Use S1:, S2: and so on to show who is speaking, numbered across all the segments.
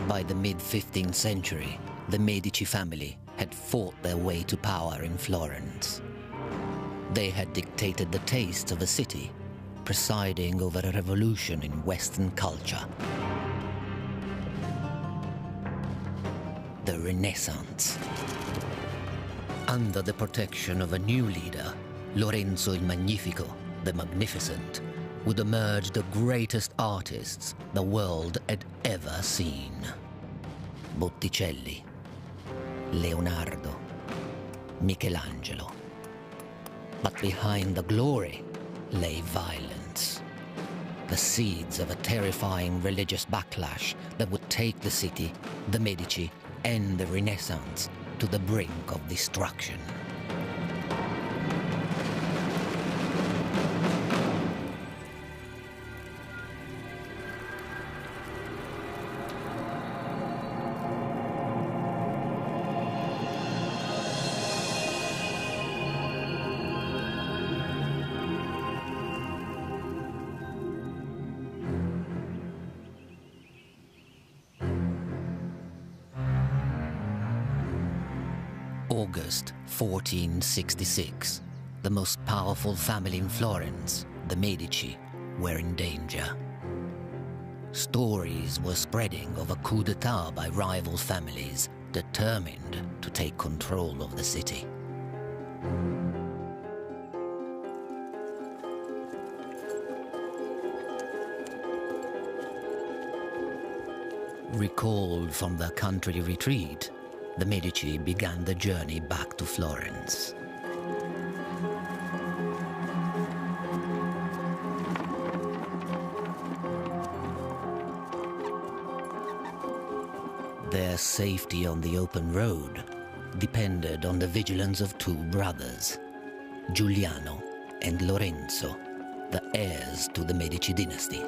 S1: By the mid-15th century, the Medici family had fought their way to power in Florence. They had dictated the tastes of the city, presiding over a revolution in Western culture. The Renaissance. Under the protection of a new leader, Lorenzo il Magnifico, the Magnificent, would emerge the greatest artists the world had ever seen. Botticelli, Leonardo, Michelangelo. But behind the glory lay violence. The seeds of a terrifying religious backlash that would take the city, the Medici, and the Renaissance to the brink of destruction. August 1466, the most powerful family in Florence, the Medici, were in danger. Stories were spreading of a coup d'etat by rival families determined to take control of the city. Recalled from their country retreat, the Medici began the journey back to Florence. Their safety on the open road depended on the vigilance of two brothers, Giuliano and Lorenzo, the heirs to the Medici dynasty.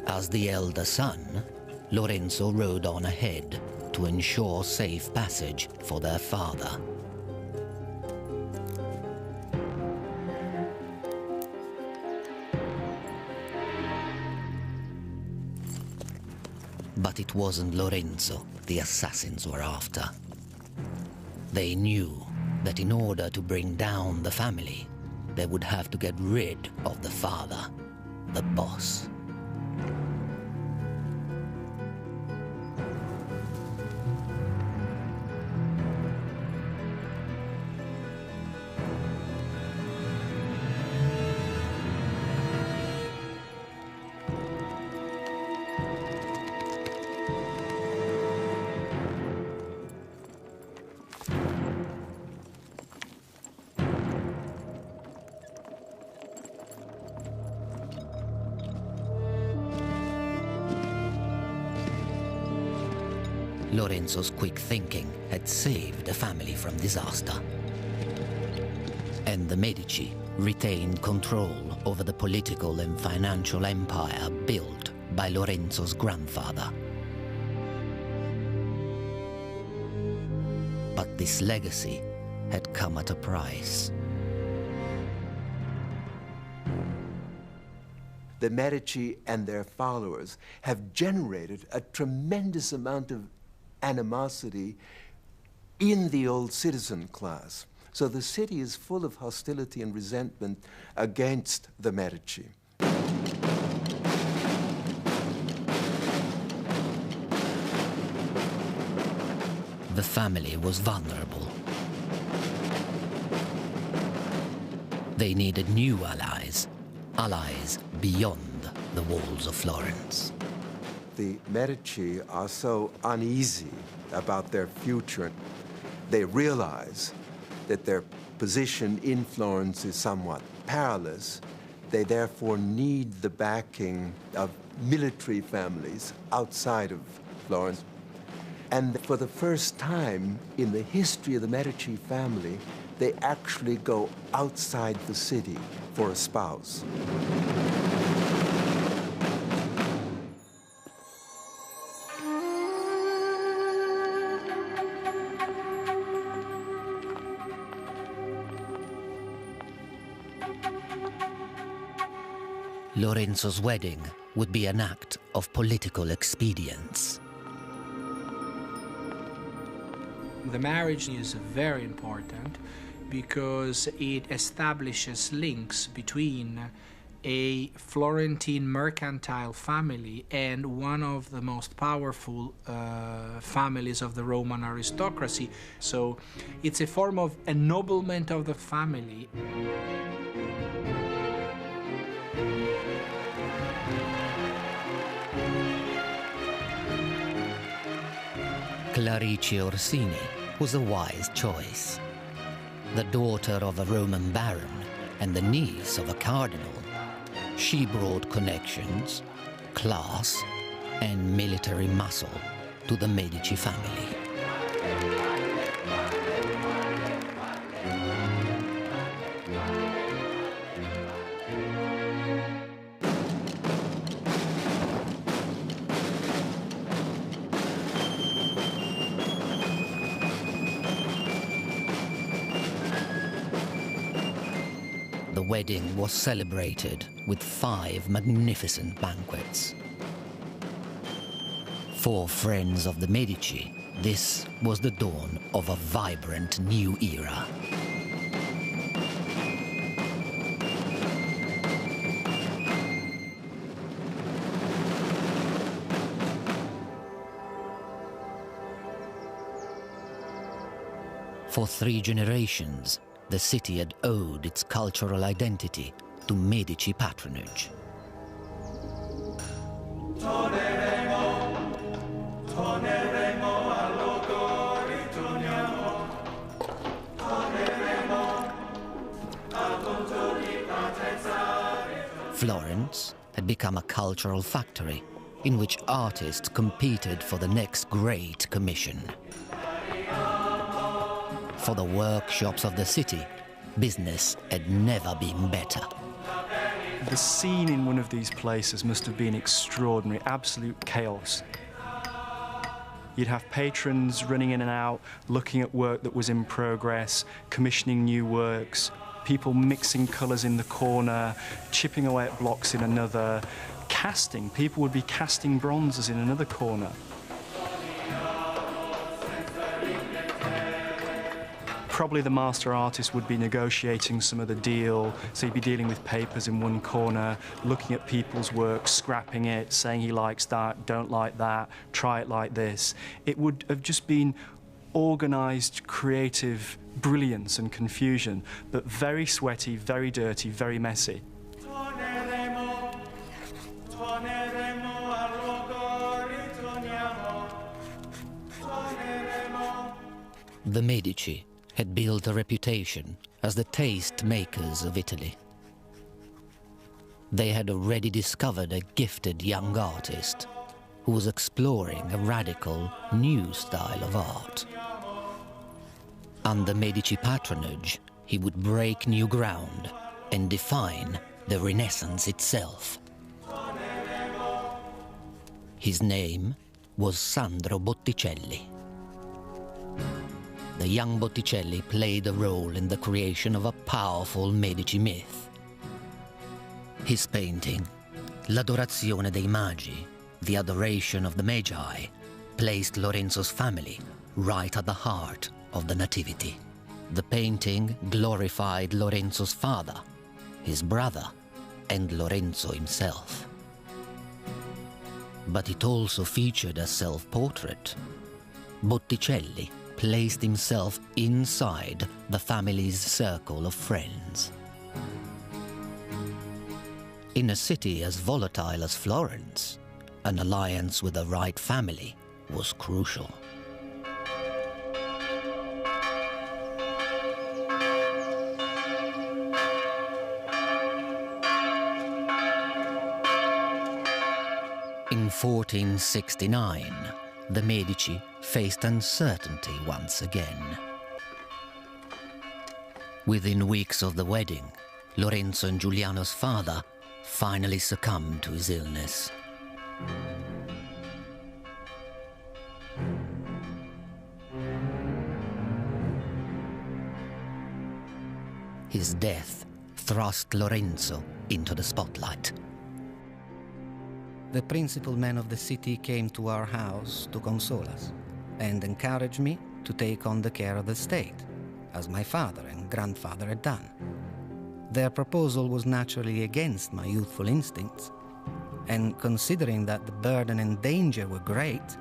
S1: As the elder son, Lorenzo rode on ahead to ensure safe passage for their father. But it wasn't Lorenzo the assassins were after. They knew that in order to bring down the family, they would have to get rid of the father, the boss. Lorenzo's quick thinking had saved the family from disaster. And the Medici retained control over the political and financial empire built by Lorenzo's grandfather. But this legacy had come at a price.
S2: The Medici and their followers have generated a tremendous amount of animosity in the old citizen class. So the city is full of hostility and resentment against the Medici.
S1: The family was vulnerable. They needed new allies, allies beyond the walls of Florence.
S2: The Medici are so uneasy about their future. They realize that their position in Florence is somewhat perilous. They therefore need the backing of military families outside of Florence. And for the first time in the history of the Medici family, they actually go outside the city for a spouse.
S1: Lorenzo's wedding would be an act of political expedience.
S3: The marriage is very important because it establishes links between a Florentine mercantile family and one of the most powerful families of the Roman aristocracy. So it's a form of ennoblement of the family.
S1: Clarice Orsini was a wise choice. The daughter of a Roman baron and the niece of a cardinal, she brought connections, class, and military muscle to the Medici family. The wedding was celebrated with 5 magnificent banquets. For friends of the Medici, this was the dawn of a vibrant new era. For 3 generations, the city had owed its cultural identity to Medici patronage. Florence had become a cultural factory in which artists competed for the next great commission. For the workshops of the city, business had never been better.
S4: The scene in one of these places must have been extraordinary, absolute chaos. You'd have patrons running in and out, looking at work that was in progress, commissioning new works, people mixing colours in the corner, chipping away at blocks in another, casting. People would be casting bronzes in another corner. Probably the master artist would be negotiating some of the deal, so he'd be dealing with papers in one corner, looking at people's work, scrapping it, saying he likes that, don't like that, try it like this. It would have just been organised, creative brilliance and confusion, but very sweaty, very dirty, very messy.
S1: The Medici had built a reputation as the taste makers of Italy. They had already discovered a gifted young artist who was exploring a radical new style of art. Under Medici patronage, he would break new ground and define the Renaissance itself. His name was Sandro Botticelli. The young Botticelli played a role in the creation of a powerful Medici myth. His painting, L'Adorazione dei Magi, the Adoration of the Magi, placed Lorenzo's family right at the heart of the Nativity. The painting glorified Lorenzo's father, his brother, and Lorenzo himself. But it also featured a self-portrait. Botticelli placed himself inside the family's circle of friends. In a city as volatile as Florence, an alliance with the right family was crucial. In 1469, the Medici faced uncertainty once again. Within weeks of the wedding, Lorenzo and Giuliano's father finally succumbed to his illness. His death thrust Lorenzo into the spotlight. the principal men of the city came to our house to console us and encourage me to take on the care of the state, as my father and grandfather had done. Their proposal was naturally against my youthful instincts, and considering that the burden and danger were great,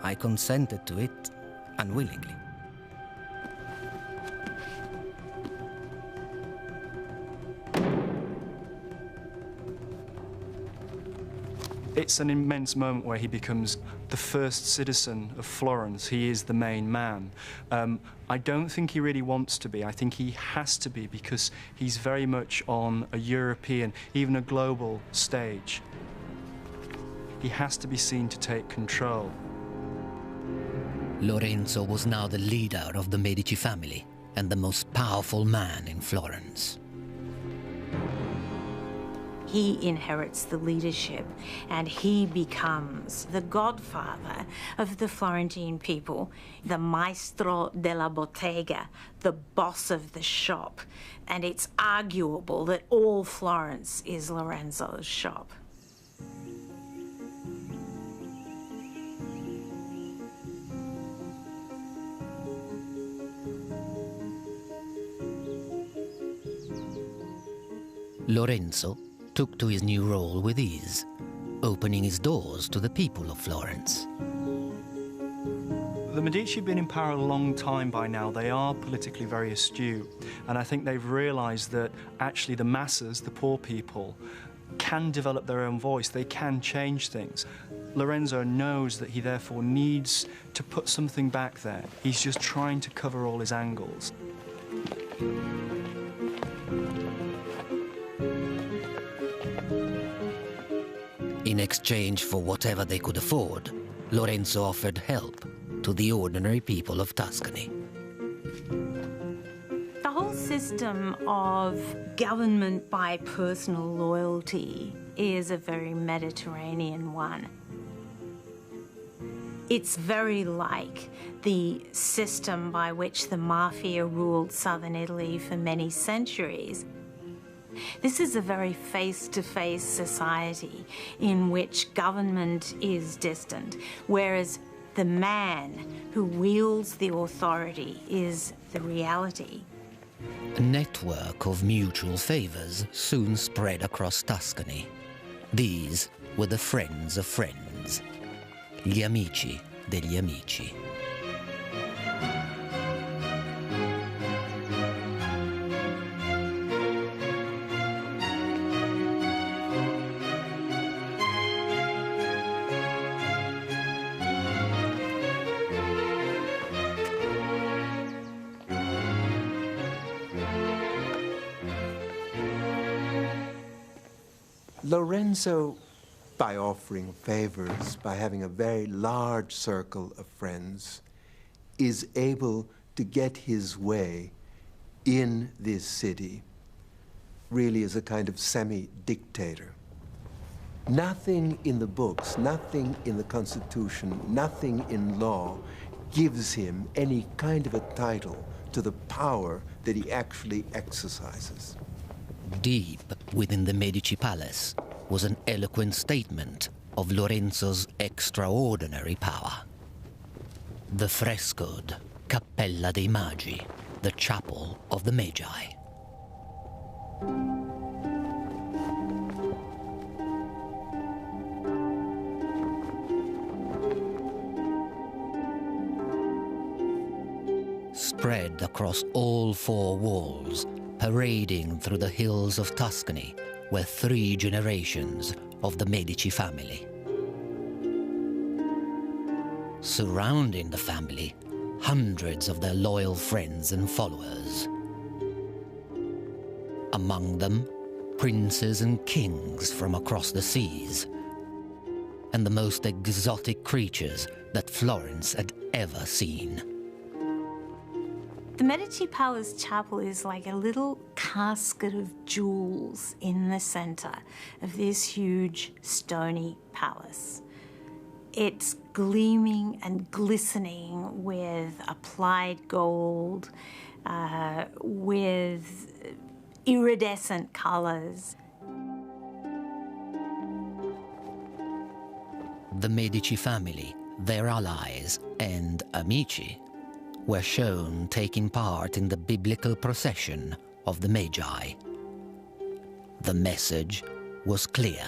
S1: I consented to it unwillingly.
S4: It's an immense moment where he becomes the first citizen of Florence. He is the main man. I don't think he really wants to be. I think he has to be because he's very much on a European, even a global stage. He has to be seen to take control.
S1: Lorenzo was now the leader of the Medici family and the most powerful man in Florence.
S5: He inherits the leadership and he becomes the godfather of the Florentine people, the maestro della bottega, the boss of the shop. And it's arguable that all Florence is Lorenzo's shop.
S1: Lorenzo took to his new role with ease, opening his doors to the people of Florence.
S4: The Medici have been in power a long time by now. They are politically very astute, and I think they've realised that actually the masses, the poor people, can develop their own voice. They can change things. Lorenzo knows that he therefore needs to put something back there. He's just trying to cover all his angles.
S1: In exchange for whatever they could afford, Lorenzo offered help to the ordinary people of Tuscany.
S5: The whole system of government by personal loyalty is a very Mediterranean one. It's very like the system by which the mafia ruled southern Italy for many centuries. This is a very face-to-face society in which government is distant, whereas the man who wields the authority is the reality.
S1: A network of mutual favors soon spread across Tuscany. These were the friends of friends, gli amici degli amici.
S2: Lorenzo, by offering favors, by having a very large circle of friends, is able to get his way in this city, really as a kind of semi-dictator. Nothing in the books, nothing in the Constitution, nothing in law gives him any kind of a title to the power that he actually exercises.
S1: Deep within the Medici palace was an eloquent statement of Lorenzo's extraordinary power. The frescoed Cappella dei Magi, the Chapel of the Magi. Spread across all four walls, parading through the hills of Tuscany, were 3 generations of the Medici family. Surrounding the family, hundreds of their loyal friends and followers. Among them, princes and kings from across the seas, and the most exotic creatures that Florence had ever seen.
S5: The Medici Palace Chapel is like a little casket of jewels in the center of this huge stony palace. It's gleaming and glistening with applied gold, with iridescent colors.
S1: the Medici family, their allies, and amici were shown taking part in the biblical procession of the Magi. The message was clear.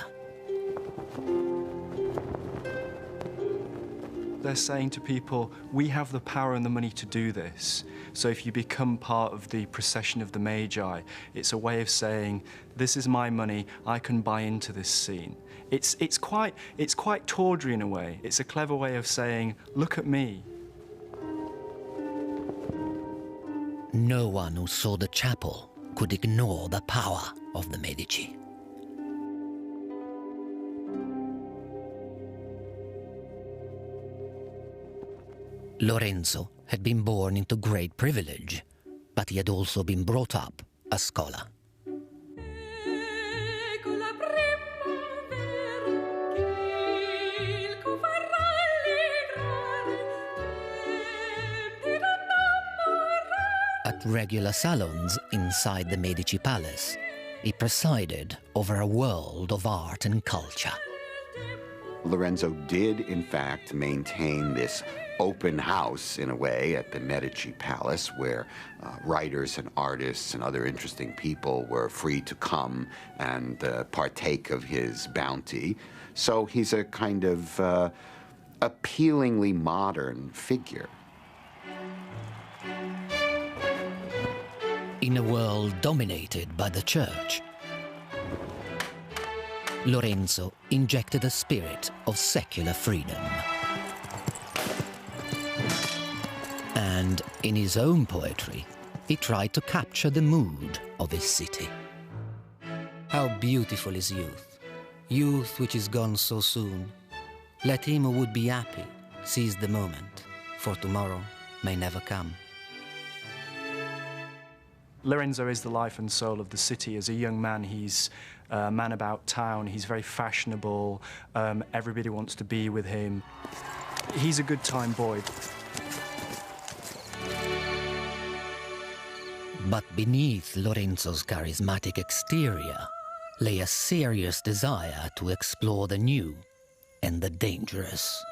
S4: They're saying to people, we have the power and the money to do this. So if you become part of the procession of the Magi, it's a way of saying, this is my money, I can buy into this scene. It's quite tawdry in a way. It's a clever way of saying, look at me.
S1: No one who saw the chapel could ignore the power of the Medici. Lorenzo had been born into great privilege, but he had also been brought up a scholar. At regular salons inside the Medici Palace, he presided over a world of art and culture.
S6: Lorenzo did, in fact, maintain this open house, in a way, at the Medici Palace, where writers and artists and other interesting people were free to come and partake of his bounty. So he's a kind of appealingly modern figure.
S1: In a world dominated by the church, Lorenzo injected a spirit of secular freedom. And in his own poetry, he tried to capture the mood of his city. How beautiful is youth, youth which is gone so soon. Let him who would be happy seize the moment, for tomorrow may never come.
S4: Lorenzo is the life and soul of the city. As a young man, he's a man about town. He's very fashionable. Everybody wants to be with him. He's a good time boy.
S1: But beneath Lorenzo's charismatic exterior lay a serious desire to explore the new and the dangerous.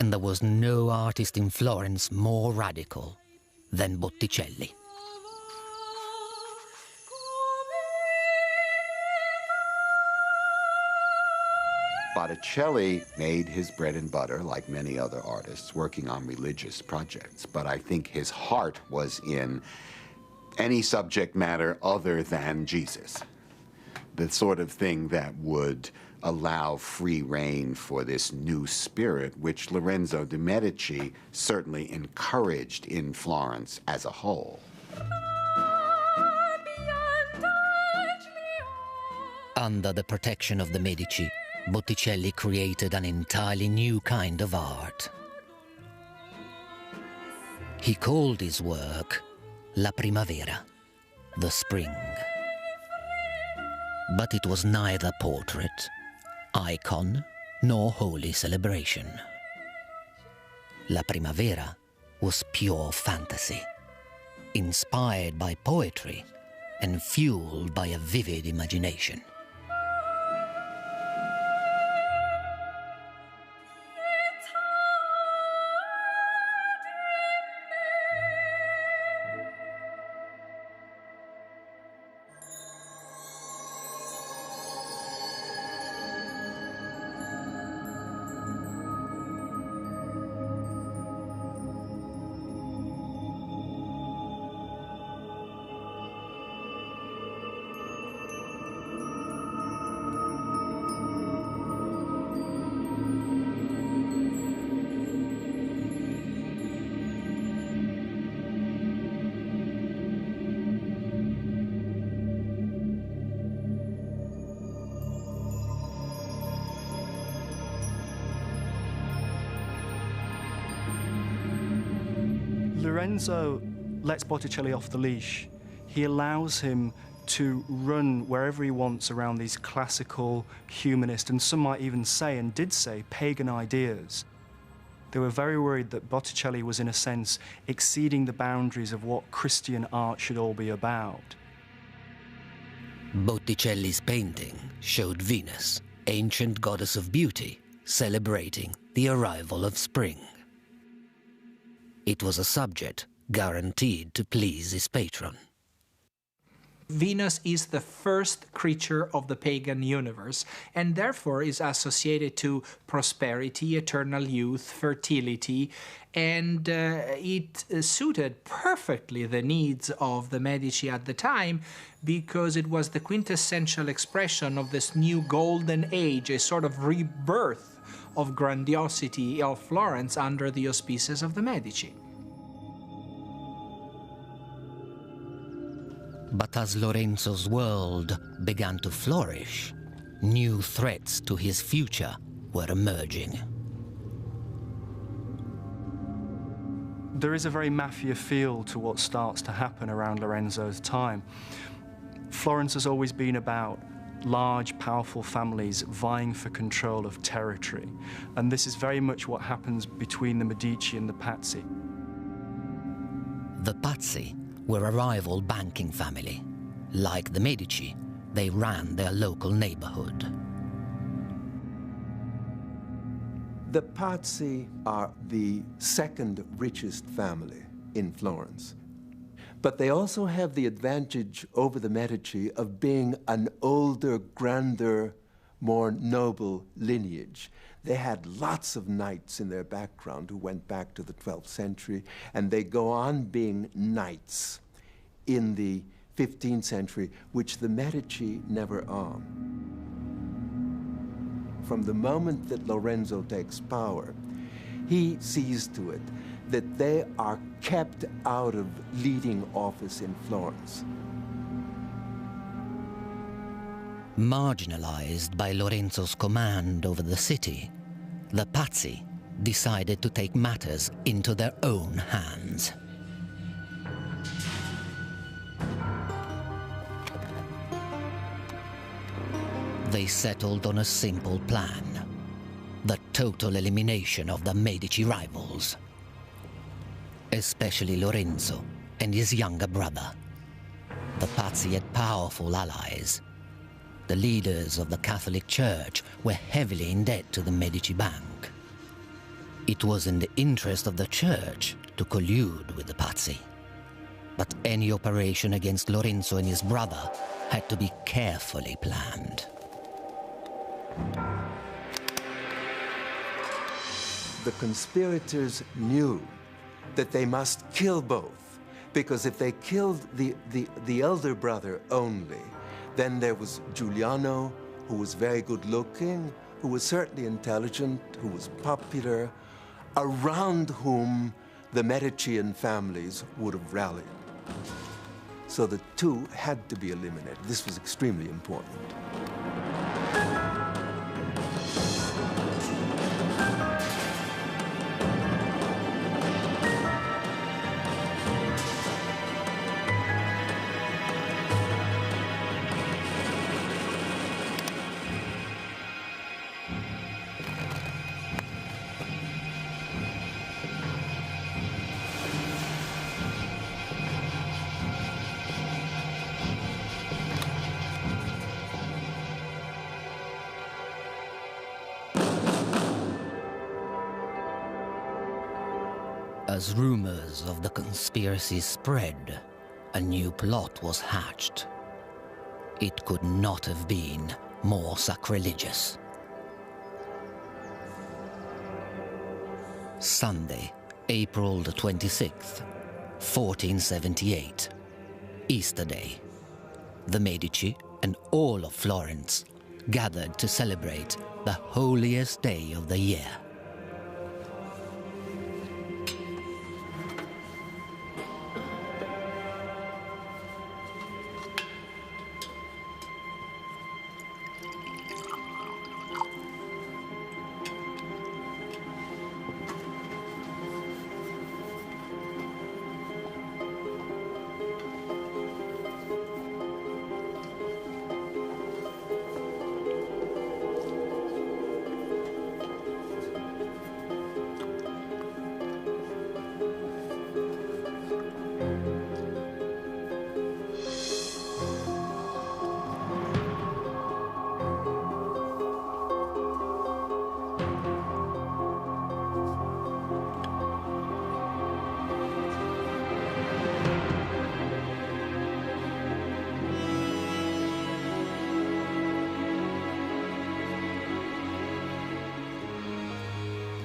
S1: And there was no artist in Florence more radical than Botticelli.
S6: Botticelli made his bread and butter, like many other artists, working on religious projects. But I think his heart was in any subject matter other than Jesus. The sort of thing that would allow free rein for this new spirit, which Lorenzo de' Medici certainly encouraged in Florence as a whole.
S1: Under the protection of the Medici, Botticelli created an entirely new kind of art. He called his work La Primavera, the spring. But it was neither portrait, icon, nor holy celebration. La Primavera was pure fantasy, inspired by poetry and fueled by a vivid imagination.
S4: Lorenzo lets Botticelli off the leash. He allows him to run wherever he wants around these classical, humanist, and some might even say, and did say, pagan ideas. They were very worried that Botticelli was, in a sense, exceeding the boundaries of what Christian art should all be about.
S1: Botticelli's painting showed Venus ancient goddess of beauty, celebrating the arrival of spring. It was a subject guaranteed to please his patron.
S3: Venus is the first creature of the pagan universe and therefore is associated to prosperity, eternal youth, fertility, and it suited perfectly the needs of the Medici at the time because it was the quintessential expression of this new golden age, a sort of rebirth of grandiosity of Florence under the auspices of the Medici.
S1: But as Lorenzo's world began to flourish, new threats to his future were emerging.
S4: There is a very mafia feel to what starts to happen around Lorenzo's time. Florence has always been about large, powerful families vying for control of territory, and this is very much what happens between the Medici and the Pazzi.
S1: The Pazzi were a rival banking family. Like the Medici, they ran their local neighborhood.
S2: The Pazzi are the second richest family in Florence. But they also have the advantage over the Medici of being an older, grander, more noble lineage. They had lots of knights in their background who went back to the 12th century, and they go on being knights in the 15th century, which the Medici never are. From the moment that Lorenzo takes power, he sees to it that they are kept out of leading office in Florence.
S1: Marginalized by Lorenzo's command over the city, the Pazzi decided to take matters into their own hands. They settled on a simple plan: the total elimination of the Medici rivals, especially Lorenzo and his younger brother. The Pazzi had powerful allies. The leaders of the Catholic Church were heavily in debt to the Medici Bank. It was in the interest of the Church to collude with the Pazzi. But any operation against Lorenzo and his brother had to be carefully planned.
S2: The conspirators knew that they must kill both, because if they killed the elder brother only, then there was Giuliano, who was very good-looking, who was certainly intelligent, who was popular, around whom the Medicean families would have rallied. So the two had to be eliminated. This was extremely important.
S1: As rumors of the conspiracy spread, a new plot was hatched. It could not have been more sacrilegious. Sunday, April the 26th, 1478, Easter Day. The Medici and all of Florence gathered to celebrate the holiest day of the year.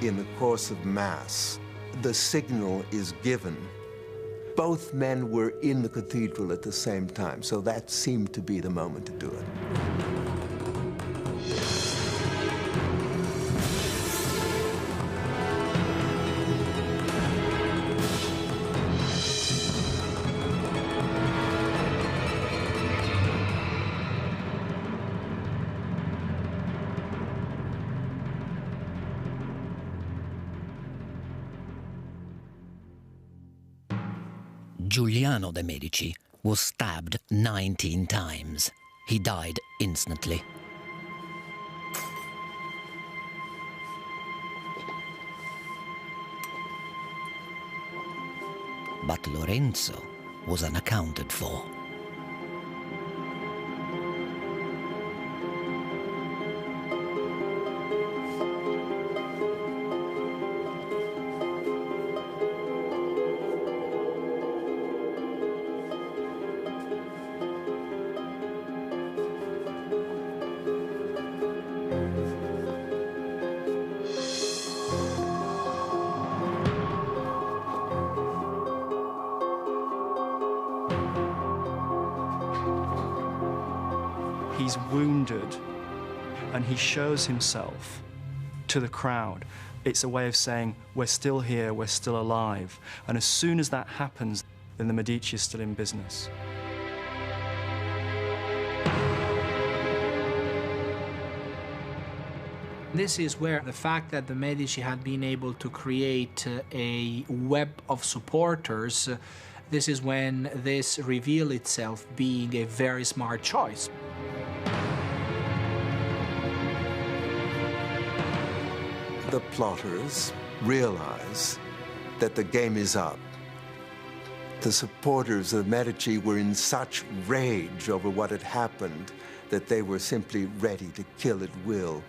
S2: in the course of Mass, the signal is given. Both men were in the cathedral at the same time, so that seemed to be the moment to do it.
S1: Giuliano de' Medici was stabbed 19 times. He died instantly. But Lorenzo was unaccounted for.
S4: He's wounded, and he shows himself to the crowd. It's a way of saying, we're still here, we're still alive. And as soon as that happens, then the Medici is still in business.
S3: This is where the fact that the Medici had been able to create a web of supporters, this is when this revealed itself being a very smart choice.
S2: The plotters realize that the game is up. The supporters of Medici were in such rage over what had happened that they were simply ready to kill at will.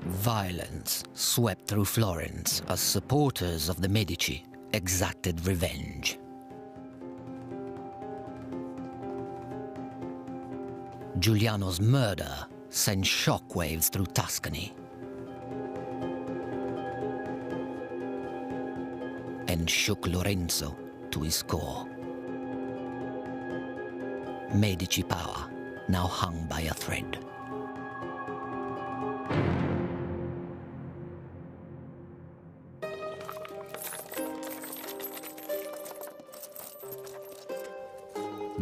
S1: Violence swept through Florence as supporters of the Medici exacted revenge. Giuliano's murder sent shockwaves through Tuscany and shook Lorenzo to his core. Medici power now hung by a thread.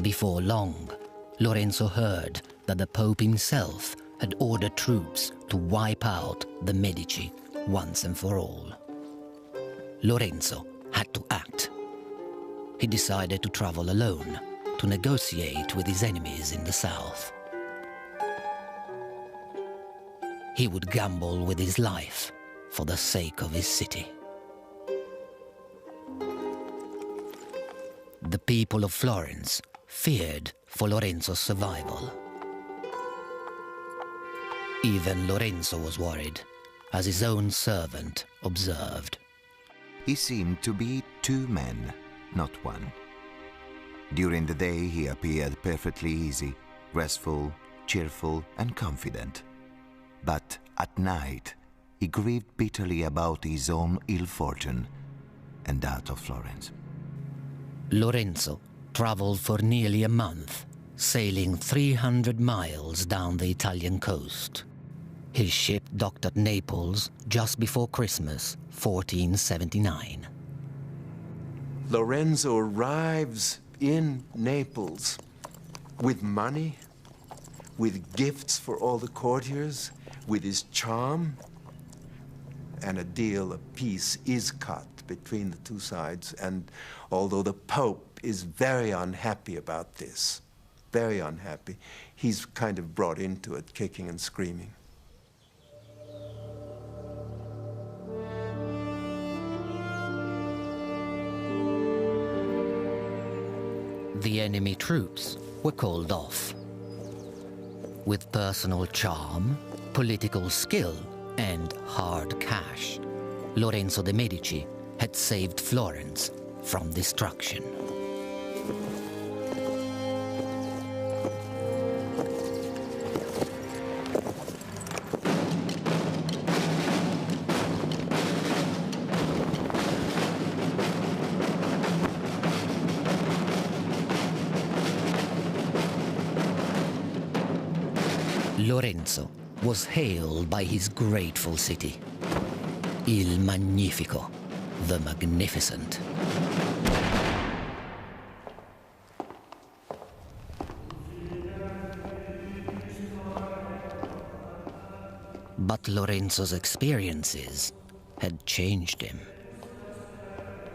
S1: Before long, Lorenzo heard that the Pope himself had ordered troops to wipe out the Medici once and for all. Lorenzo had to act. He decided to travel alone to negotiate with his enemies in the south. He would gamble with his life for the sake of his city. The people of Florence feared for Lorenzo's survival. Even Lorenzo was worried, as his own servant observed.
S7: He seemed to be two men, not one. During the day he appeared perfectly easy, restful, cheerful, and confident. But at night he grieved bitterly about his own ill fortune and that of Florence.
S1: Lorenzo traveled for nearly a month, sailing 300 miles down the Italian coast. His ship docked at Naples just before Christmas, 1479.
S2: Lorenzo arrives in Naples with money, with gifts for all the courtiers, with his charm, and a deal of peace is cut between the two sides. And although the Pope is very unhappy about this, very unhappy, he's kind of brought into it, kicking and screaming.
S1: The enemy troops were called off. With personal charm, political skill, and hard cash, Lorenzo de' Medici had saved Florence from destruction. Lorenzo was hailed by his grateful city, Il Magnifico, the Magnificent. But Lorenzo's experiences had changed him.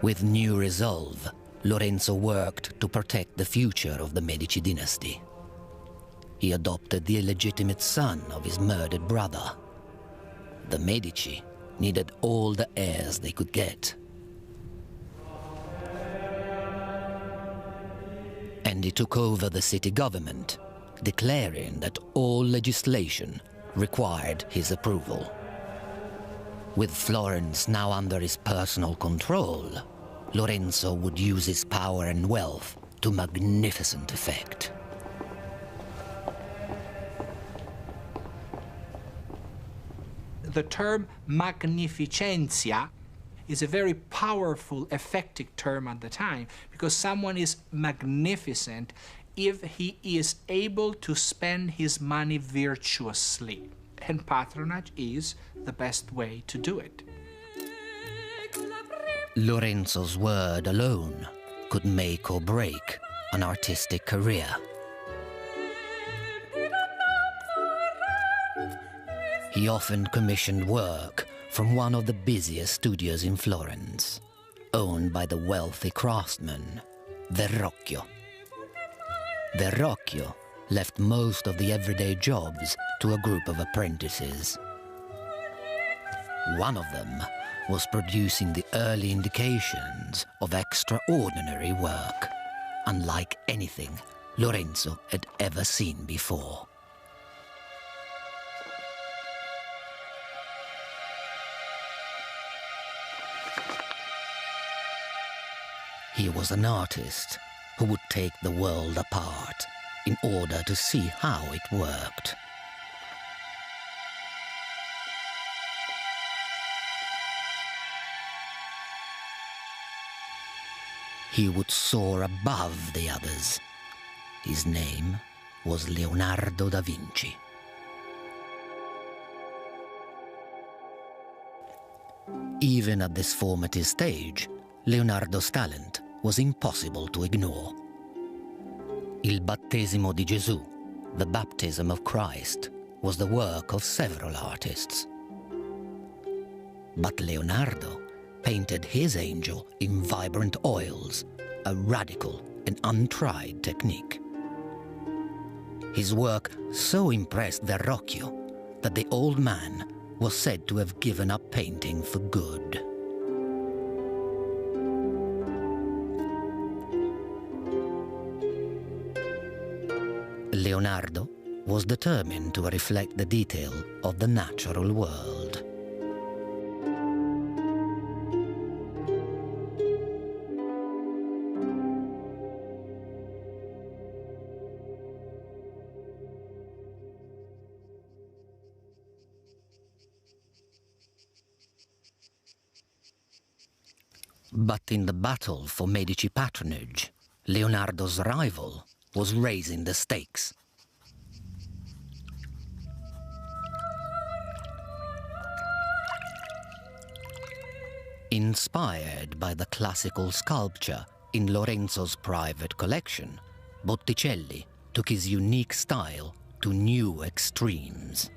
S1: With new resolve, Lorenzo worked to protect the future of the Medici dynasty. He adopted the illegitimate son of his murdered brother. The Medici needed all the heirs they could get. And he took over the city government, declaring that all legislation required his approval. With Florence now under his personal control, Lorenzo would use his power and wealth to magnificent effect.
S3: The term magnificentia is a very powerful, effective term at the time, because someone is magnificent if he is able to spend his money virtuously. And patronage is the best way to do it.
S1: Lorenzo's word alone could make or break an artistic career. He often commissioned work from one of the busiest studios in Florence, owned by the wealthy craftsman, Verrocchio. Verrocchio left most of the everyday jobs to a group of apprentices. One of them was producing the early indications of extraordinary work, unlike anything Lorenzo had ever seen before. He was an artist who would take the world apart in order to see how it worked. He would soar above the others. His name was Leonardo da Vinci. Even at this formative stage, Leonardo's talent was impossible to ignore. Il battesimo di Gesù, the baptism of Christ, was the work of several artists. But Leonardo painted his angel in vibrant oils, a radical and untried technique. His work so impressed Verrocchio that the old man was said to have given up painting for good. Leonardo was determined to reflect the detail of the natural world. But in the battle for Medici patronage, Leonardo's rival was raising the stakes. Inspired by the classical sculpture in Lorenzo's private collection, Botticelli took his unique style to new extremes.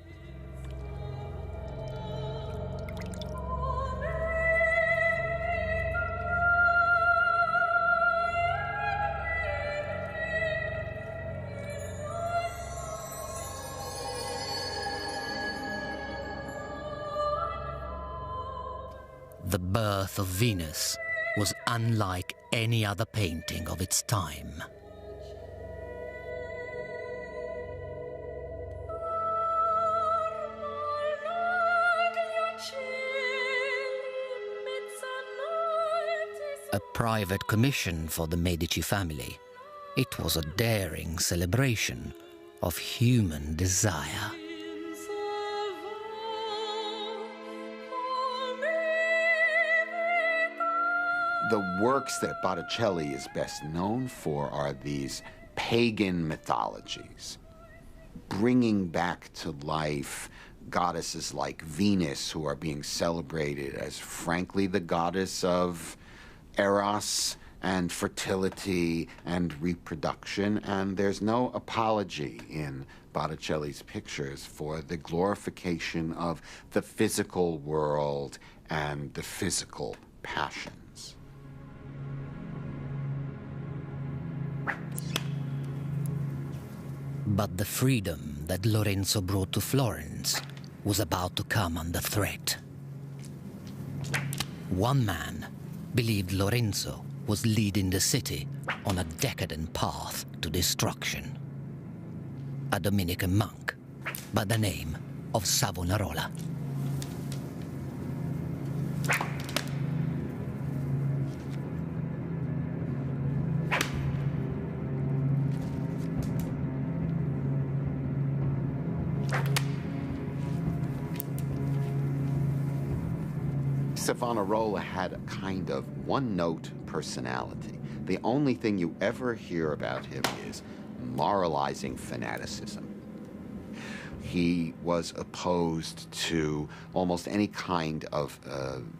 S1: The birth of Venus was unlike any other painting of its time. A private commission for the Medici family, it was a daring celebration of human desire.
S6: The works that Botticelli is best known for are these pagan mythologies, bringing back to life goddesses like Venus, who are being celebrated as, frankly, the goddess of Eros and fertility and reproduction. And there's no apology in Botticelli's pictures for the glorification of the physical world and the physical passions.
S1: But the freedom that Lorenzo brought to Florence was about to come under threat. One man believed Lorenzo was leading the city on a decadent path to destruction. A Dominican monk by the name of Savonarola.
S6: Savonarola had a kind of one-note personality. The only thing you ever hear about him is moralizing fanaticism. He was opposed to almost any kind of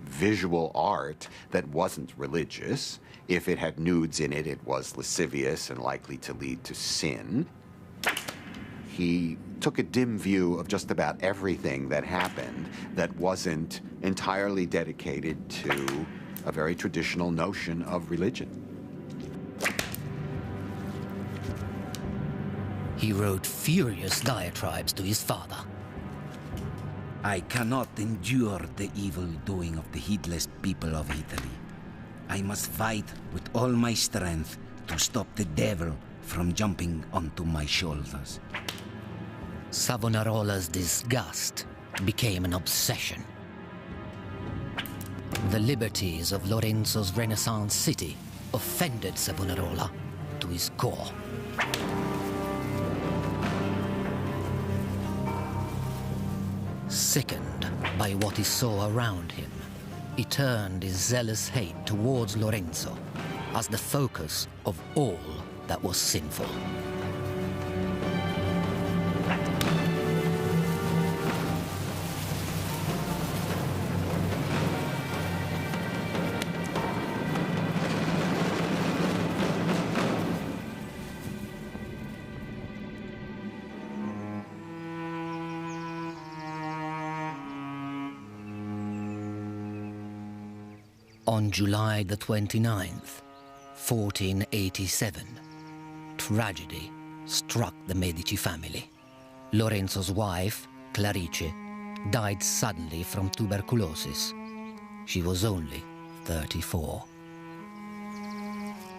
S6: visual art that wasn't religious. If it had nudes in it, it was lascivious and likely to lead to sin. He took a dim view of just about everything that happened that wasn't entirely dedicated to a very traditional notion of religion.
S1: He wrote furious diatribes to his father.
S8: I cannot endure the evil doing of the heedless people of Italy. I must fight with all my strength to stop the devil from jumping onto my shoulders.
S1: Savonarola's disgust became an obsession. The liberties of Lorenzo's Renaissance city offended Savonarola to his core. Sickened by what he saw around him, he turned his zealous hate towards Lorenzo as the focus of all that was sinful. On July the 29th, 1487, tragedy struck the Medici family. Lorenzo's wife, Clarice, died suddenly from tuberculosis. She was only 34.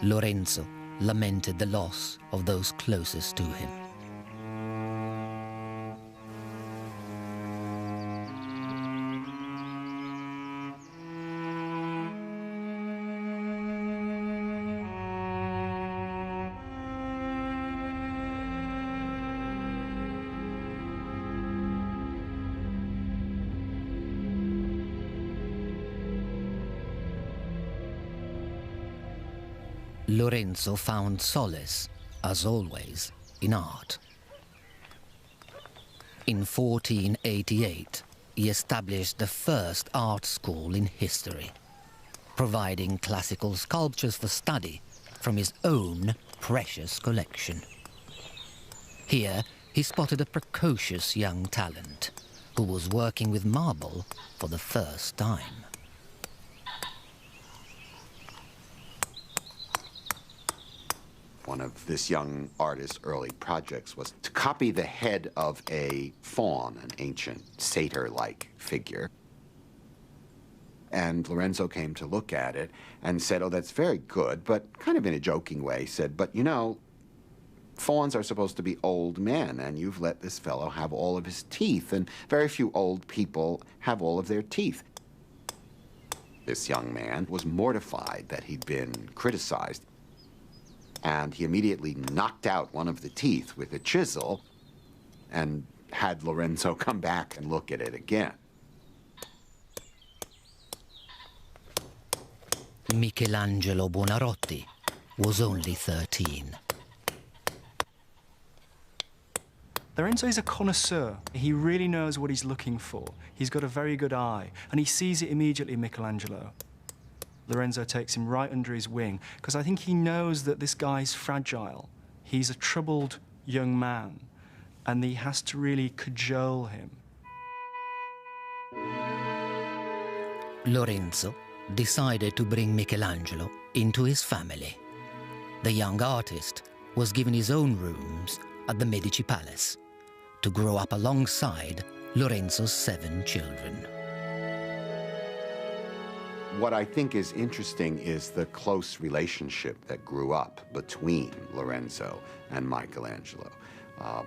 S1: Lorenzo lamented the loss of those closest to him. Lorenzo found solace, as always, in art. In 1488, he established the first art school in history, providing classical sculptures for study from his own precious collection. Here, he spotted a precocious young talent who was working with marble for the first time.
S6: One of this young artist's early projects was to copy the head of a faun, an ancient satyr-like figure. And Lorenzo came to look at it and said, "Oh, that's very good," but kind of in a joking way said, "But you know, fauns are supposed to be old men, and you've let this fellow have all of his teeth, and very few old people have all of their teeth." This young man was mortified that he'd been criticized, and he immediately knocked out one of the teeth with a chisel and had Lorenzo come back and look at it again.
S1: Michelangelo Buonarroti was only 13.
S4: Lorenzo is a connoisseur. He really knows what he's looking for. He's got a very good eye, and he sees it immediately in Michelangelo. Lorenzo takes him right under his wing, because I think he knows that this guy's fragile. He's a troubled young man, and he has to really cajole him.
S1: Lorenzo decided to bring Michelangelo into his family. The young artist was given his own rooms at the Medici Palace to grow up alongside Lorenzo's 7 children.
S6: What I think is interesting is the close relationship that grew up between Lorenzo and Michelangelo.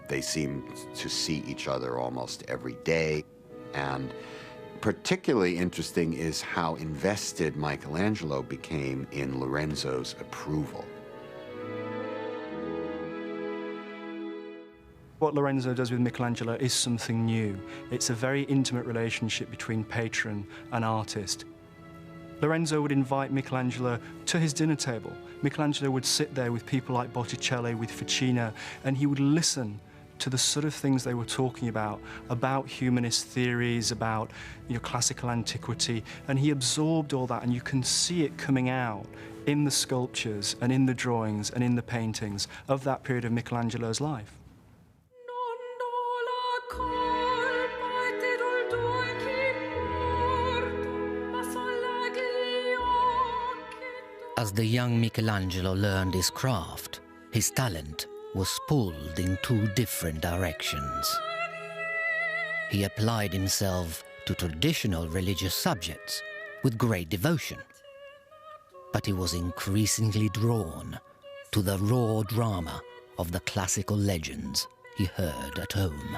S6: They seemed to see each other almost every day, and particularly interesting is how invested Michelangelo became in Lorenzo's approval.
S4: What Lorenzo does with Michelangelo is something new. It's a very intimate relationship between patron and artist. Lorenzo would invite Michelangelo to his dinner table. Michelangelo would sit there with people like Botticelli, with Ficino, and he would listen to the sort of things they were talking about humanist theories, about classical antiquity, and he absorbed all that, and you can see it coming out in the sculptures and in the drawings and in the paintings of that period of Michelangelo's life.
S1: As the young Michelangelo learned his craft, his talent was pulled in 2 different directions. He applied himself to traditional religious subjects with great devotion, but he was increasingly drawn to the raw drama of the classical legends he heard at home.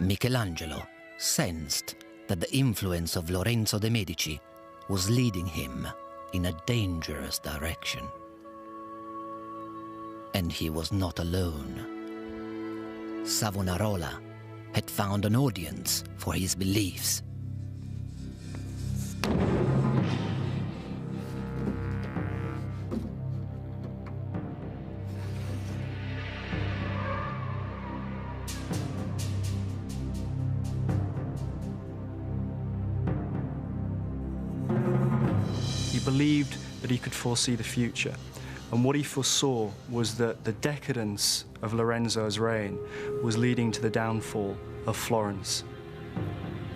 S1: Michelangelo sensed that the influence of Lorenzo de' Medici was leading him in a dangerous direction. And he was not alone. Savonarola had found an audience for his beliefs.
S4: He believed that he could foresee the future. And what he foresaw was that the decadence of Lorenzo's reign was leading to the downfall of Florence.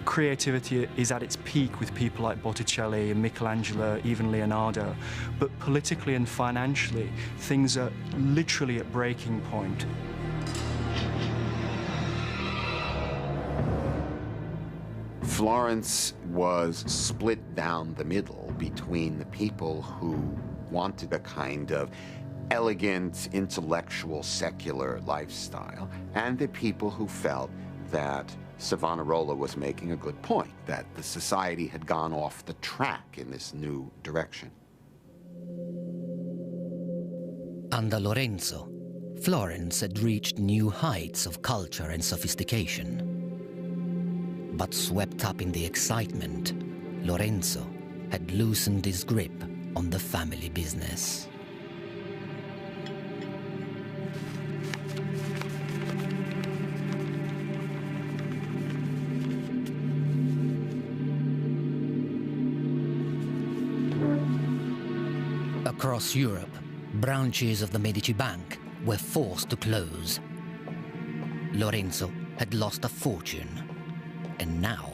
S4: Creativity is at its peak with people like Botticelli and Michelangelo, even Leonardo. But politically and financially, things are literally at breaking point.
S6: Florence was split down the middle between the people who wanted a kind of elegant, intellectual, secular lifestyle, and the people who felt that Savonarola was making a good point, that the society had gone off the track in this new direction.
S1: Under Lorenzo, Florence had reached new heights of culture and sophistication. But swept up in the excitement, Lorenzo had loosened his grip on the family business. Across Europe, branches of the Medici Bank were forced to close. Lorenzo had lost a fortune, and now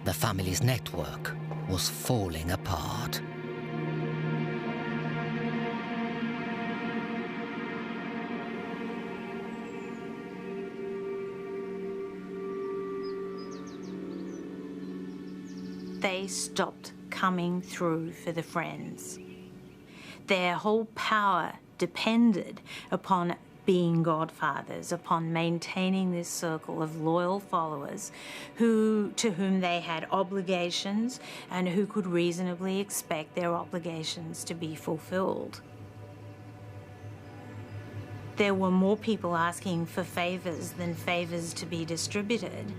S1: the family's network was falling apart.
S5: they stopped coming through for the Friends. Their whole power depended upon being godfathers, upon maintaining this circle of loyal followers to whom they had obligations and who could reasonably expect their obligations to be fulfilled. There were more people asking for favors than favors to be distributed.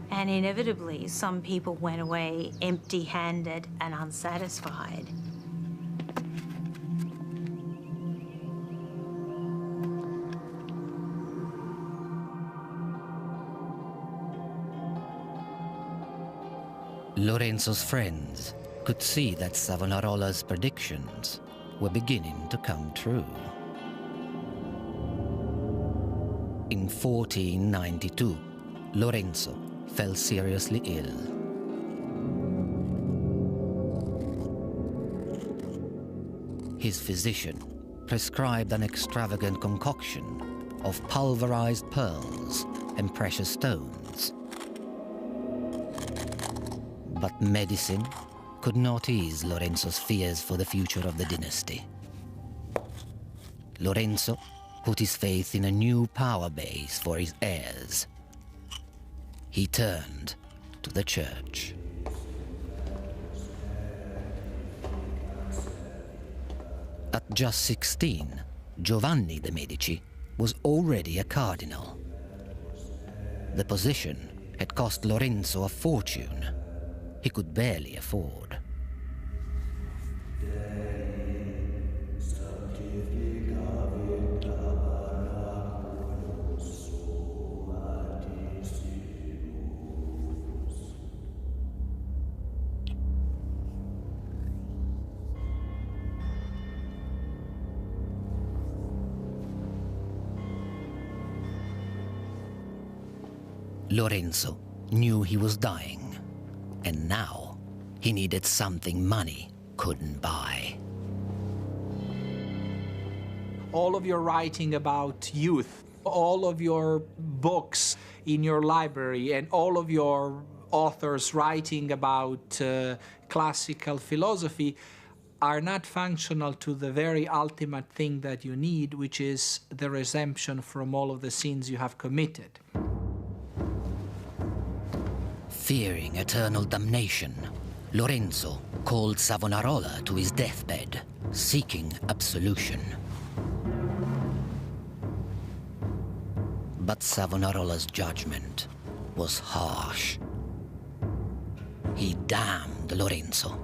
S5: And inevitably, some people went away empty-handed and unsatisfied.
S1: Lorenzo's friends could see that Savonarola's predictions were beginning to come true. In 1492, Lorenzo fell seriously ill. His physician prescribed an extravagant concoction of pulverized pearls and precious stones. But medicine could not ease Lorenzo's fears for the future of the dynasty. Lorenzo put his faith in a new power base for his heirs. He turned to the church. At just 16, Giovanni de' Medici was already a cardinal. The position had cost Lorenzo a fortune he could barely afford. Lorenzo knew he was dying, and now he needed something money couldn't buy.
S3: All of your writing about youth, all of your books in your library, and all of your authors writing about classical philosophy are not functional to the very ultimate thing that you need, which is the redemption from all of the sins you have committed.
S1: Fearing eternal damnation, Lorenzo called Savonarola to his deathbed, seeking absolution. But Savonarola's judgment was harsh. He damned Lorenzo.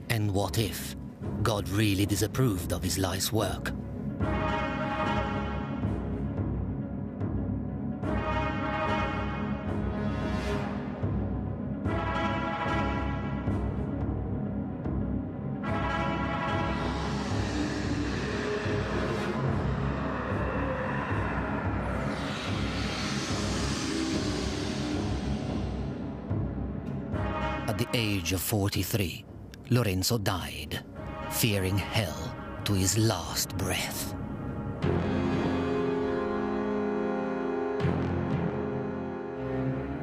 S1: And what if God really disapproved of his life's work? At the age of 43, Lorenzo died, fearing hell to his last breath.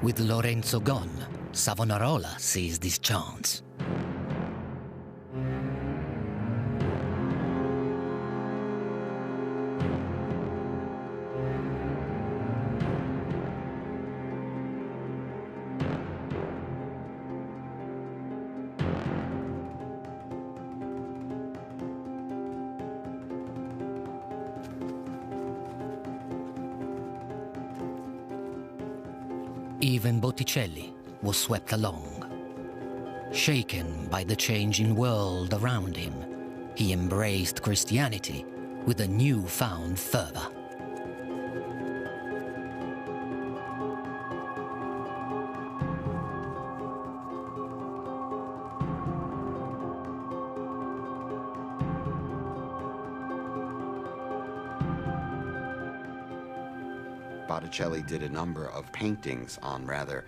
S1: With Lorenzo gone, Savonarola seized his chance. Even Botticelli was swept along. Shaken by the changing world around him, he embraced Christianity with a newfound fervor.
S6: Botticelli did a number of paintings on rather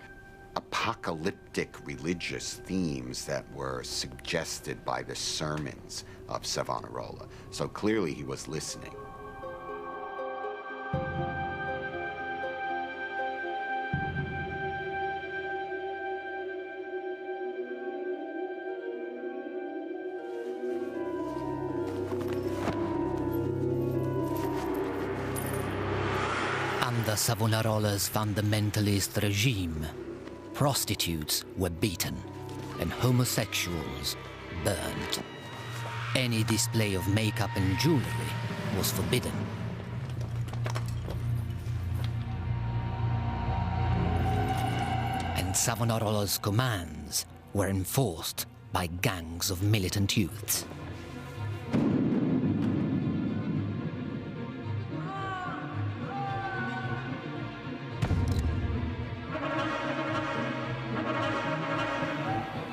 S6: apocalyptic religious themes that were suggested by the sermons of Savonarola. So clearly he was listening.
S1: Under Savonarola's fundamentalist regime, prostitutes were beaten and homosexuals burned. Any display of makeup and jewelry was forbidden. And Savonarola's commands were enforced by gangs of militant youths.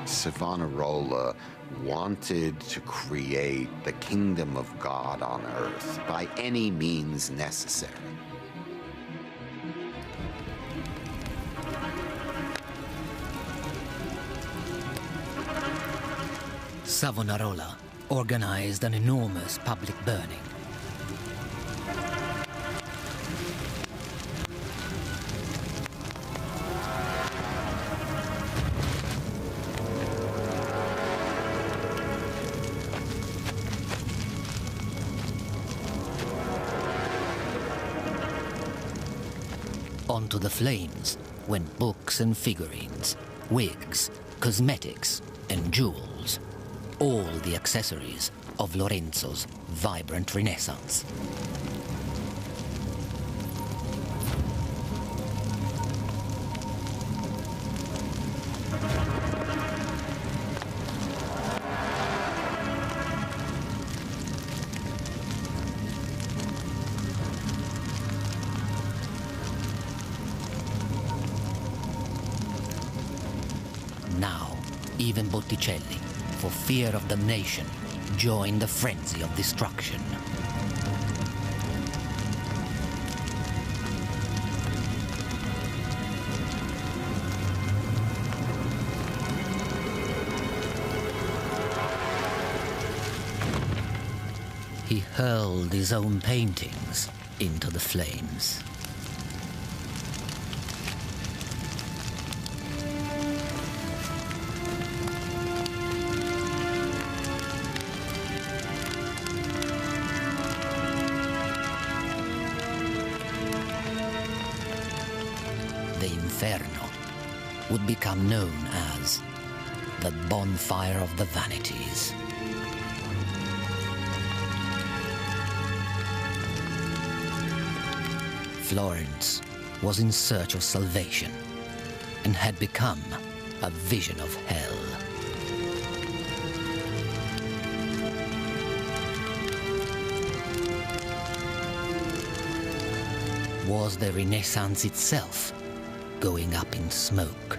S6: Savonarola wanted to create the kingdom of God on earth by any means necessary.
S1: Savonarola organized an enormous public burning. Onto the flames went books and figurines, wigs, cosmetics, and jewels, all the accessories of Lorenzo's vibrant Renaissance. Now, even Botticelli, for fear of damnation, joined the frenzy of destruction. He hurled his own paintings into the flames. The Inferno would become known as the Bonfire of the Vanities. Florence was in search of salvation and had become a vision of hell. Was the Renaissance itself going up in smoke?